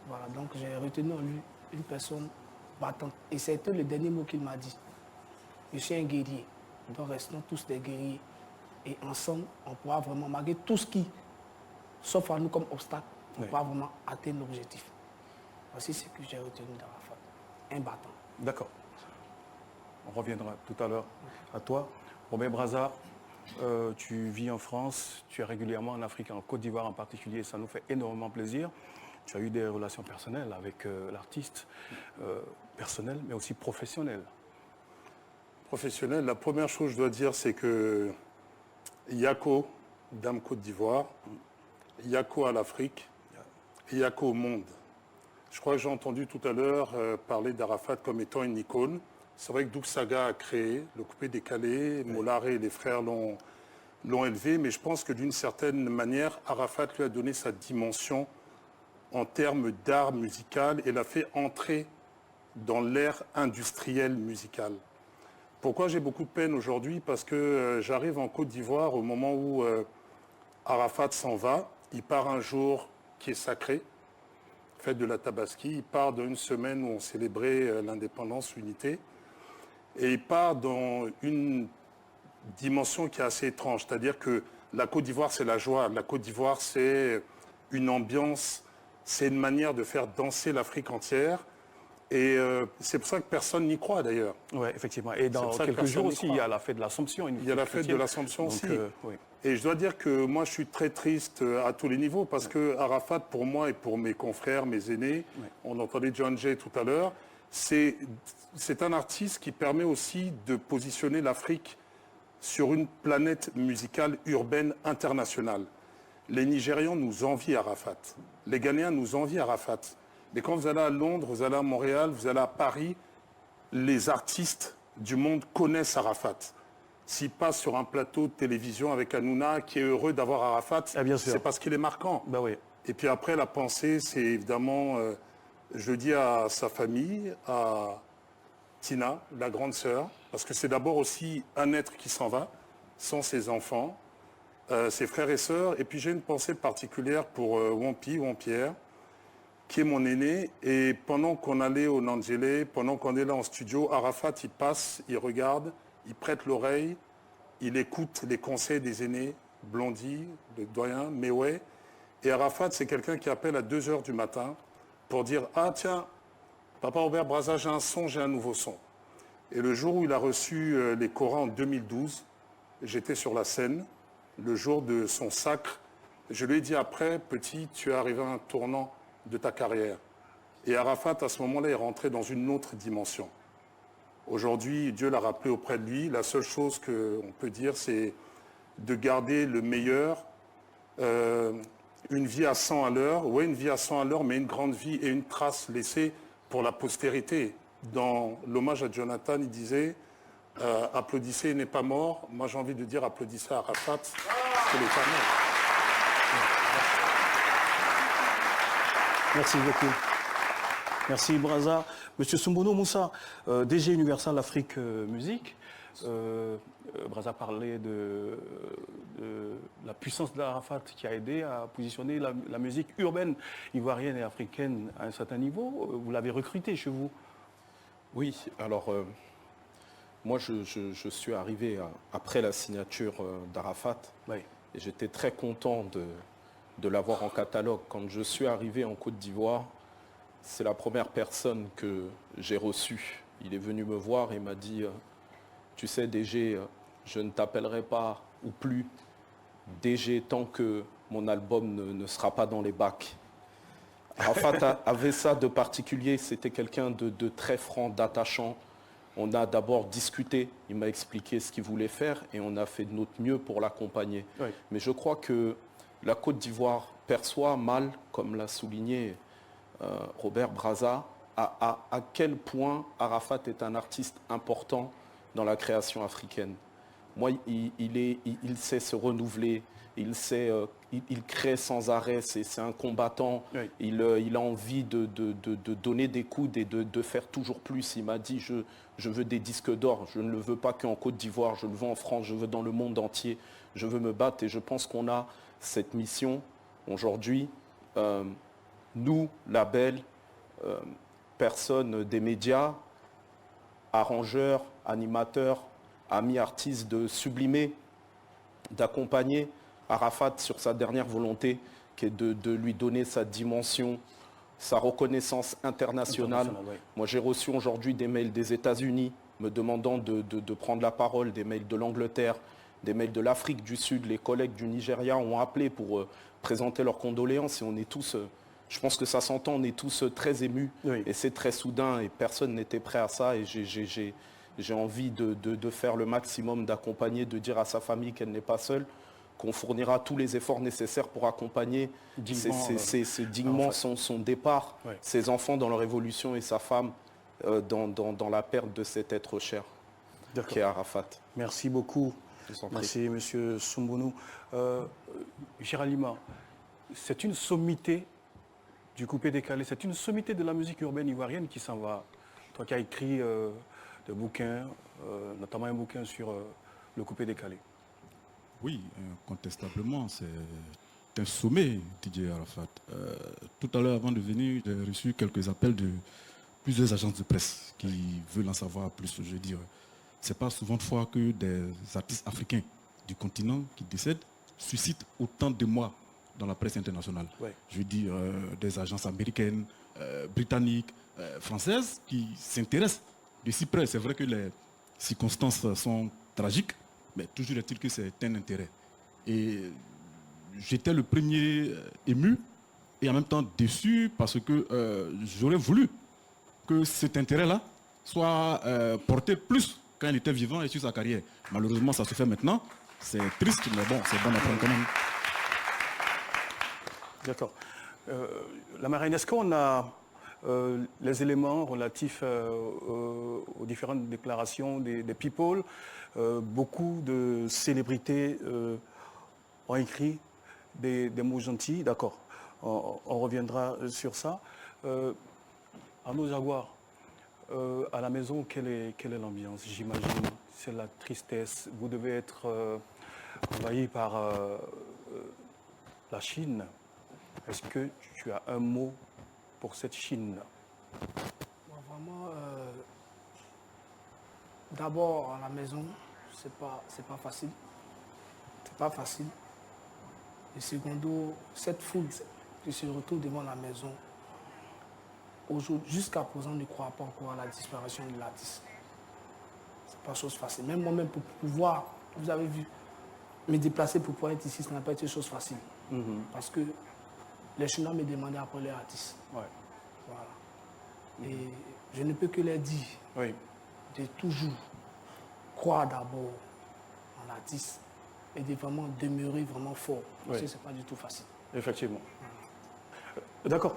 Voilà, donc j'ai retenu en lui une personne battante. Et c'était le dernier mot qu'il m'a dit. Je suis un guerrier. Donc restons tous des guerriers. Et ensemble, on pourra vraiment, malgré tout ce qui s'offre à nous comme obstacle, on pourra vraiment atteindre l'objectif. Voici ce que j'ai retenu d'Arafat. Un battant. D'accord. On reviendra tout à l'heure à toi. Robert Braza, tu vis en France, tu es régulièrement en Afrique, en Côte d'Ivoire en particulier, ça nous fait énormément plaisir. Tu as eu des relations personnelles avec l'artiste, personnelles mais aussi professionnelles. Professionnelles, la première chose que je dois dire, c'est que Yako, Dame Côte d'Ivoire, Yako à l'Afrique et Yako au monde. Je crois que j'ai entendu tout à l'heure parler d'Arafat comme étant une icône. C'est vrai que Doug Saga a créé le coupé décalé, Molaré et les frères l'ont élevé, mais je pense que d'une certaine manière, Arafat lui a donné sa dimension en termes d'art musical et l'a fait entrer dans l'ère industrielle musicale. Pourquoi j'ai beaucoup de peine aujourd'hui? Parce que j'arrive en Côte d'Ivoire au moment où Arafat s'en va. Il part un jour qui est sacré, fête de la Tabaski. Il part dans une semaine où on célébrait l'indépendance, l'unité. Et il part dans une dimension qui est assez étrange. C'est-à-dire que la Côte d'Ivoire, c'est la joie. La Côte d'Ivoire, c'est une ambiance, c'est une manière de faire danser l'Afrique entière. Et c'est pour ça que personne n'y croit d'ailleurs. Oui, effectivement. Et dans quelques jours aussi, il y a la fête de l'Assomption. Il y a la fête de l'Assomption aussi. Oui. Et je dois dire que moi, je suis très triste à tous les niveaux parce que Arafat, pour moi et pour mes confrères, mes aînés, on entendait John Jay tout à l'heure, c'est un artiste qui permet aussi de positionner l'Afrique sur une planète musicale urbaine internationale. Les Nigérians nous envient Arafat. Les Ghanéens nous envient Arafat. Mais quand vous allez à Londres, vous allez à Montréal, vous allez à Paris, les artistes du monde connaissent Arafat. S'il passe sur un plateau de télévision avec Hanouna qui est heureux d'avoir Arafat, c'est parce qu'il est marquant. Ben oui. Et puis après, la pensée, c'est évidemment, je dis à sa famille, à Tina, la grande sœur, parce que c'est d'abord aussi un être qui s'en va, sans ses enfants, ses frères et sœurs. Et puis j'ai une pensée particulière pour Wampierre, qui est mon aîné. Et pendant qu'on allait au Nangélé, pendant qu'on est là en studio, Arafat, il passe, il regarde, il prête l'oreille, il écoute les conseils des aînés, Blondie, le doyen, Mewé. Et Arafat, c'est quelqu'un qui appelle à 2 h du matin pour dire « Ah tiens, Papa Robert Brazza, j'ai un son, j'ai un nouveau son ». Et le jour où il a reçu les Corans en 2012, j'étais sur la scène, le jour de son sacre. Je lui ai dit après, petit, tu es arrivé à un tournant de ta carrière. Et Arafat, à ce moment-là, est rentré dans une autre dimension. Aujourd'hui, Dieu l'a rappelé auprès de lui. La seule chose qu'on peut dire, c'est de garder le meilleur, une vie à 100 à l'heure. Oui, une vie à 100 à l'heure, mais une grande vie et une trace laissée pour la postérité. Dans l'hommage à Jonathan, il disait applaudissez, il n'est pas mort. Moi, j'ai envie de dire applaudissez à Arafat, parce qu'il n'est pas mort. Merci beaucoup. Merci Brazza. Monsieur Soumbono Moussa, DG Universal Afrique Musique. Brazza parlait de la puissance d'Arafat qui a aidé à positionner la musique urbaine ivoirienne et africaine à un certain niveau. Vous l'avez recruté chez vous? Oui, alors moi je suis arrivé après la signature d'Arafat et j'étais très content de l'avoir en catalogue. Quand je suis arrivé en Côte d'Ivoire, c'est la première personne que j'ai reçue. Il est venu me voir et m'a dit « Tu sais, DG, je ne t'appellerai pas ou plus DG tant que mon album ne sera pas dans les bacs. » Arafat avait ça de particulier, c'était quelqu'un de très franc, d'attachant. On a d'abord discuté, il m'a expliqué ce qu'il voulait faire et on a fait de notre mieux pour l'accompagner. Oui. Mais je crois que la Côte d'Ivoire perçoit mal, comme l'a souligné Robert Brazza, à quel point Arafat est un artiste important dans la création africaine. Moi, il sait se renouveler, il crée sans arrêt, c'est un combattant, oui. Il a envie de donner des coudes et de faire toujours plus. Il m'a dit, je veux des disques d'or, je ne le veux pas qu'en Côte d'Ivoire, je le veux en France, je veux dans le monde entier, je veux me battre et je pense qu'on a cette mission aujourd'hui, nous, label, personnes des médias, arrangeurs, animateurs, amis artistes, de sublimer, d'accompagner Arafat sur sa dernière volonté, qui est de lui donner sa dimension, sa reconnaissance internationale. Oui. Moi, j'ai reçu aujourd'hui des mails des États-Unis me demandant de prendre la parole, des mails de l'Angleterre, des mails de l'Afrique du Sud. Les collègues du Nigeria ont appelé pour présenter leurs condoléances et on est tous, je pense que ça s'entend, on est tous très émus. Oui. Et c'est très soudain et personne n'était prêt à ça et j'ai envie de faire le maximum, d'accompagner, de dire à sa famille qu'elle n'est pas seule, qu'on fournira tous les efforts nécessaires pour accompagner dignement son départ, ouais. Ses enfants dans leur évolution et sa femme dans la perte de cet être cher qui est Arafat. Merci beaucoup. Merci Monsieur Soumbono. Gérald Lima, c'est une sommité du coupé-décalé. C'est une sommité de la musique urbaine ivoirienne qui s'en va. Toi qui as écrit des bouquins, notamment un bouquin sur le coupé-décalé. Oui, incontestablement, c'est un sommet, Didier Arafat. Tout à l'heure, avant de venir, j'ai reçu quelques appels de plusieurs agences de presse qui veulent en savoir plus. Je veux dire, c'est pas souvent de fois que des artistes africains du continent qui décèdent suscitent autant de moi dans la presse internationale. Ouais. Je veux dire, des agences américaines, britanniques, françaises qui s'intéressent de si près. C'est vrai que les circonstances sont tragiques, mais toujours est-il que c'est un intérêt. Et j'étais le premier ému et en même temps déçu parce que j'aurais voulu que cet intérêt-là soit porté plus quand il était vivant et sur sa carrière. Malheureusement, ça se fait maintenant. C'est triste, mais bon, c'est bon à prendre quand même. D'accord. La marraine, est-ce qu'on a les éléments relatifs aux différentes déclarations des people? Beaucoup de célébrités ont écrit des mots gentils. D'accord. On reviendra sur ça. Arnaud Jaguar, à la maison, quelle est l'ambiance? J'imagine, c'est la tristesse. Vous devez être envahi par la Chine. Est-ce que tu as un mot pour cette Chine? Vraiment, d'abord à la maison, c'est pas facile. C'est pas facile. Et secondo, cette foule qui se retrouve devant la maison, jusqu'à présent, ne croit pas encore à la disparition de l'artiste. C'est pas chose facile. Même moi-même, pour pouvoir, vous avez vu, me déplacer pour pouvoir être ici, ça n'a pas été chose facile. Parce que les Chinois me demandaient après les artistes. Ouais. Voilà. Et je ne peux que leur dire de toujours croire d'abord en l'artiste et de vraiment demeurer vraiment fort. Parce que ce n'est pas du tout facile. Effectivement. D'accord.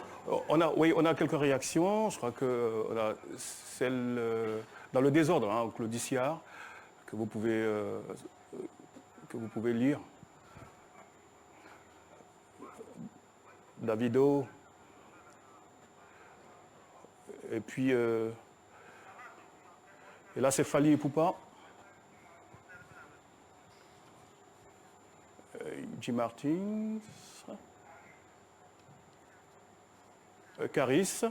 On a quelques réactions. Je crois qu'on a celle dans le désordre, hein, Claudie Siard, que vous pouvez lire. Davido. Et puis, et là, c'est Fali Ipupa. Jim Martins. Caris.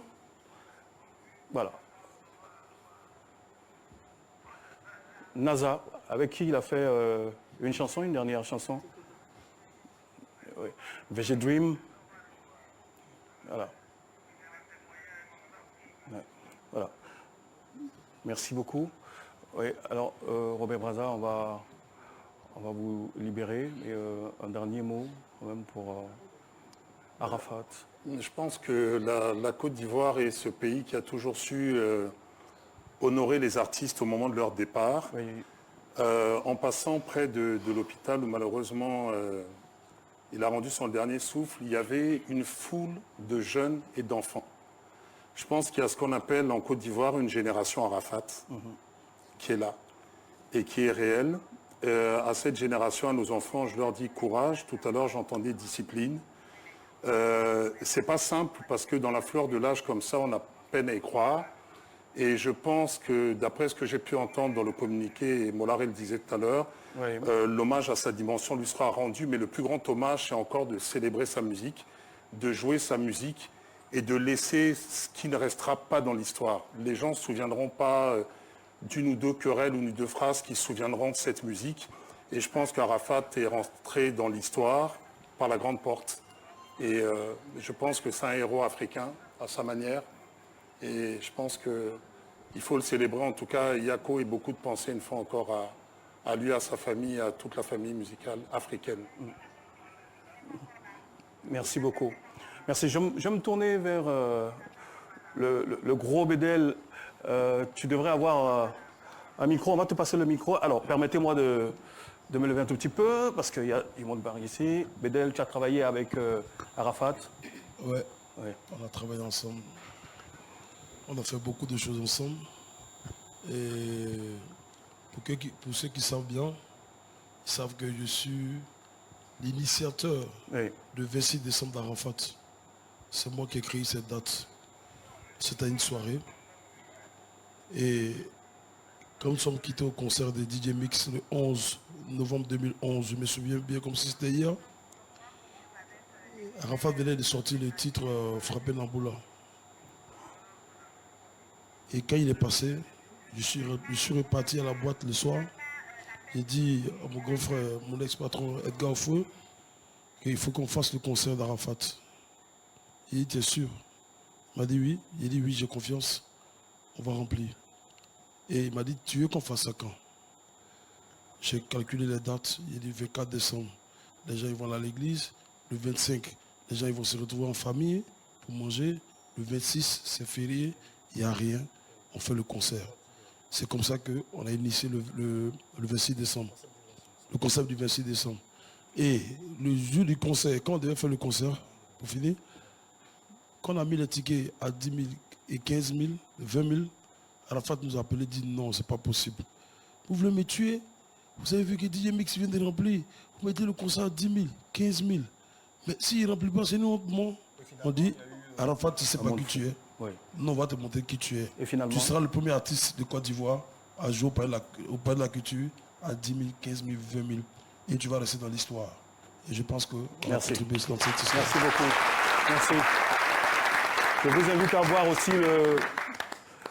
Voilà. NASA, avec qui il a fait une chanson, une dernière chanson. Oui. VG Dream. Voilà. Ouais. Voilà. Merci beaucoup. Oui, alors, Robert Brazza, on va vous libérer. Et un dernier mot, quand même, pour Arafat. Je pense que la Côte d'Ivoire est ce pays qui a toujours su honorer les artistes au moment de leur départ. Oui. En passant près de l'hôpital où malheureusement il a rendu son dernier souffle, il y avait une foule de jeunes et d'enfants. Je pense qu'il y a ce qu'on appelle en Côte d'Ivoire une génération Arafat qui est là et qui est réelle. À cette génération, à nos enfants, je leur dis courage. Tout à l'heure, j'entendais discipline. C'est pas simple parce que dans la fleur de l'âge comme ça, on a peine à y croire. Et je pense que d'après ce que j'ai pu entendre dans le communiqué, et Molaré le disait tout à l'heure, l'hommage à sa dimension lui sera rendu, mais le plus grand hommage, c'est encore de célébrer sa musique, de jouer sa musique et de laisser ce qui ne restera pas dans l'histoire. Les gens ne se souviendront pas d'une ou deux querelles ou d'une ou deux phrases qui se souviendront de cette musique. Et je pense qu'Arafat est rentré dans l'histoire par la grande porte. Et je pense que c'est un héros africain à sa manière. Et je pense qu'il faut le célébrer. En tout cas, Yako et beaucoup de pensées une fois encore à lui, à sa famille, à toute la famille musicale africaine. Merci beaucoup. Merci. Je vais me tourner vers le gros Bédel. Tu devrais avoir un micro. On va te passer le micro. Alors, permettez-moi de me lever un tout petit peu, parce qu'il y a du monde par ici. Bédel, tu as travaillé avec Arafat. Ouais, on a travaillé ensemble. On a fait beaucoup de choses ensemble. Et pour ceux qui savent bien, ils savent que je suis l'initiateur de 26 décembre d'Arafat. c'est moi qui ai créé cette date. C'était une soirée. Et comme nous sommes quittés au concert de DJ Mix le 11 novembre 2011, je me souviens bien comme si c'était hier, Arafat venait de sortir le titre Frapper Namboula. Et quand il est passé, je suis reparti à la boîte le soir. J'ai dit à mon grand frère, mon ex-patron Edgar Foueux, qu'il faut qu'on fasse le concert d'Arafat. Il était sûr. Il m'a dit oui. Il dit oui, j'ai confiance. On va remplir. Et il m'a dit, tu veux qu'on fasse ça quand? J'ai calculé les dates. Il dit 24 décembre. Les gens ils vont aller à l'église. Le 25, les gens ils vont se retrouver en famille pour manger. Le 26, c'est férié. Il n'y a rien. On fait le concert. C'est comme ça qu'on a initié le 26 décembre. Le concept du 26 décembre. Et le jour du concert, quand on devait faire le concert, pour finir, quand on a mis les tickets à 10 000 et 15 000, 20 000, Arafat nous a appelé et dit non, c'est pas possible. Vous voulez me tuer? Vous avez vu que DJ Mix vient de remplir. Vous mettez le concert à 10 000, 15 000. Mais s'il ne remplit pas, c'est nous, on dit, Arafat, tu ne sais pas qui tu es. Oui. Non, on va te montrer qui tu es. Et finalement, tu seras le premier artiste de Côte d'Ivoire à jouer au Palais de la Culture à 10 000, 15 000, 20 000. Et tu vas rester dans l'histoire. Et je pense qu'on a contribué dans cette histoire. Merci beaucoup. Merci. Je vous invite à voir aussi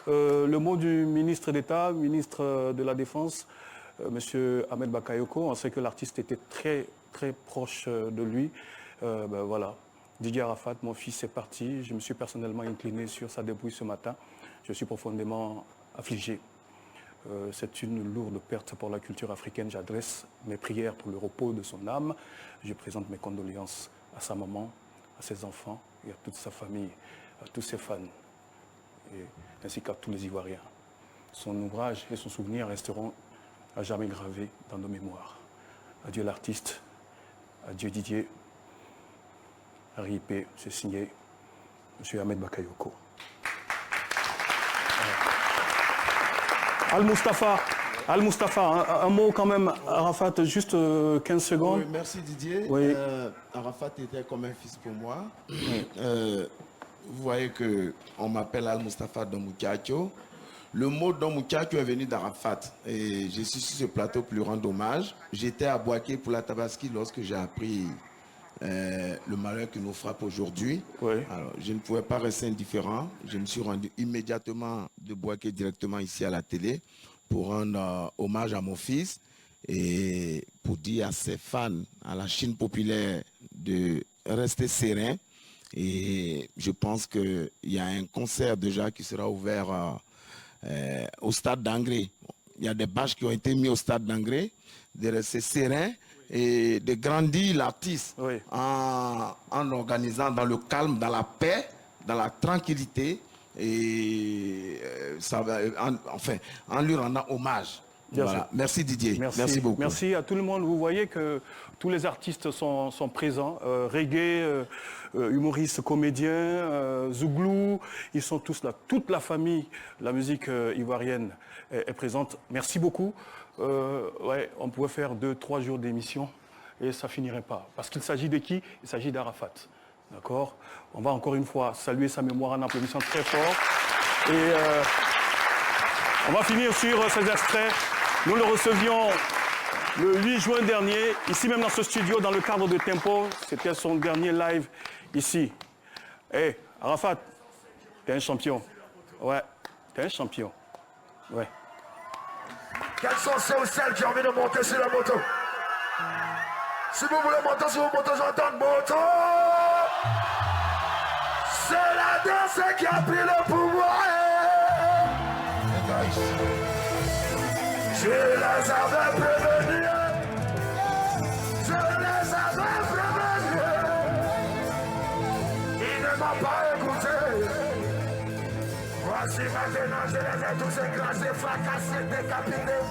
le mot du ministre d'État, ministre de la Défense, M. Ahmed Bakayoko. On sait que l'artiste était très, très proche de lui. Voilà. Didier Arafat, mon fils, est parti. Je me suis personnellement incliné sur sa dépouille ce matin. Je suis profondément affligé. C'est une lourde perte pour la culture africaine. J'adresse mes prières pour le repos de son âme. Je présente mes condoléances à sa maman, à ses enfants et à toute sa famille, à tous ses fans, ainsi qu'à tous les Ivoiriens. Son ouvrage et son souvenir resteront à jamais gravés dans nos mémoires. Adieu l'artiste, adieu Didier. RIP, c'est signé M. Ahmed Bakayoko. Al-Mustafa, un mot quand même, Arafat, juste 15 secondes. Oui, merci Didier. Oui. Arafat était comme un fils pour moi. Vous voyez qu'on m'appelle Al-Mustafa Domoukiacho. Le mot Domoukiacho est venu d'Arafat. Et je suis sur ce plateau pour lui rendre hommage. J'étais à Boaké pour la Tabaski lorsque j'ai appris le malheur qui nous frappe aujourd'hui. Oui. Alors, je ne pouvais pas rester indifférent. Je me suis rendu immédiatement de Boaké directement ici à la télé pour rendre hommage à mon fils et pour dire à ses fans, à la Chine populaire, de rester serein. Et je pense qu'il y a un concert déjà qui sera ouvert au stade d'Angré. Il y a des bâches qui ont été mises au stade d'Angré, de rester serein et de grandir l'artiste en organisant dans le calme, dans la paix, dans la tranquillité et ça va, en lui rendant hommage. Voilà. Merci Didier. Merci beaucoup. Merci à tout le monde. Vous voyez que tous les artistes sont présents. Reggae, humoristes, comédiens, Zouglou, ils sont tous là. Toute la famille, la musique ivoirienne est présente. Merci beaucoup. On pouvait faire 2-3 jours d'émission et ça finirait pas. Parce qu'il s'agit de qui? Il s'agit d'Arafat. D'accord? On va encore une fois saluer sa mémoire en applaudissant très fort. Et on va finir sur ces extraits. Nous le recevions le 8 juin dernier, ici même dans ce studio, dans le cadre de Tempo. C'était son dernier live ici. Hé, Arafat, t'es un champion. Ouais, t'es un champion. Ouais. Quels sont ceux ou celles qui ont envie de monter sur la moto? Si vous voulez monter sur vos motos, j'entends moto. C'est la danse qui a pris le pouvoir. Je les avais prévenus. Je les avais prévenus. Ils ne m'ont pas écouté. Voici maintenant, je les ai tous écrasés, fracassés, décapités.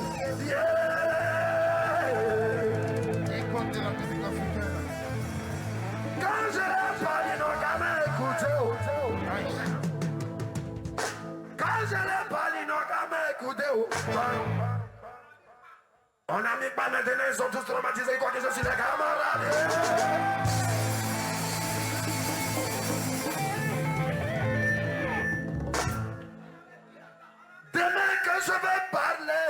Quand je les parle, ils n'ont jamais écouté. Quand je les parle, ils n'ont jamais écouté. On n'a mis pas maintenant, ils sont tous traumatisés, quoi que je suis les camarades. Demain que je vais parler,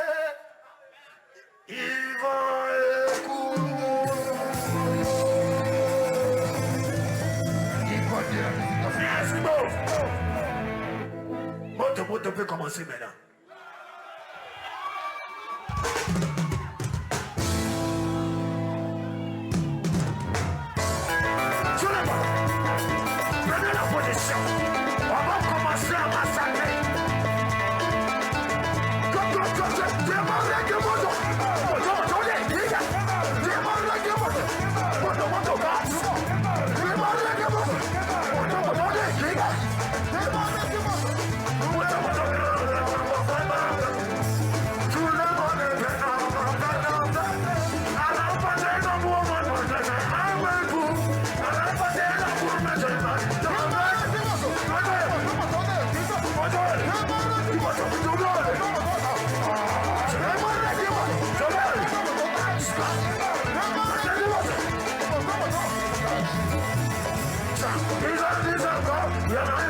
ils vont écouter. Ils vont dire, merci beaucoup. Moto peut commencer maintenant. Prenez la position. On va commencer à massacrer.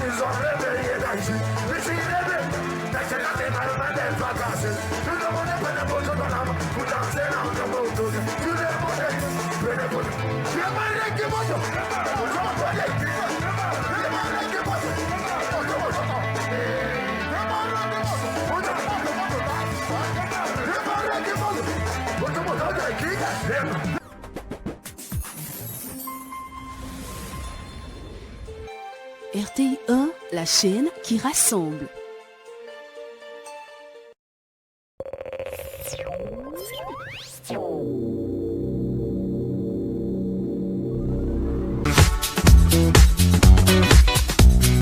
Ils ont réveillé d'Aïchi. Mais c'est réveillé. T'as la démarrement des vacances. Tout le monde est prêt pour tout dans la main. Pour danser dans le monde. Tout le monde est prêt pour tout. Tu es mal avec les motos. Vous entendez? Tu es mal avec les motos. RTI 1, la chaîne qui rassemble. Oh.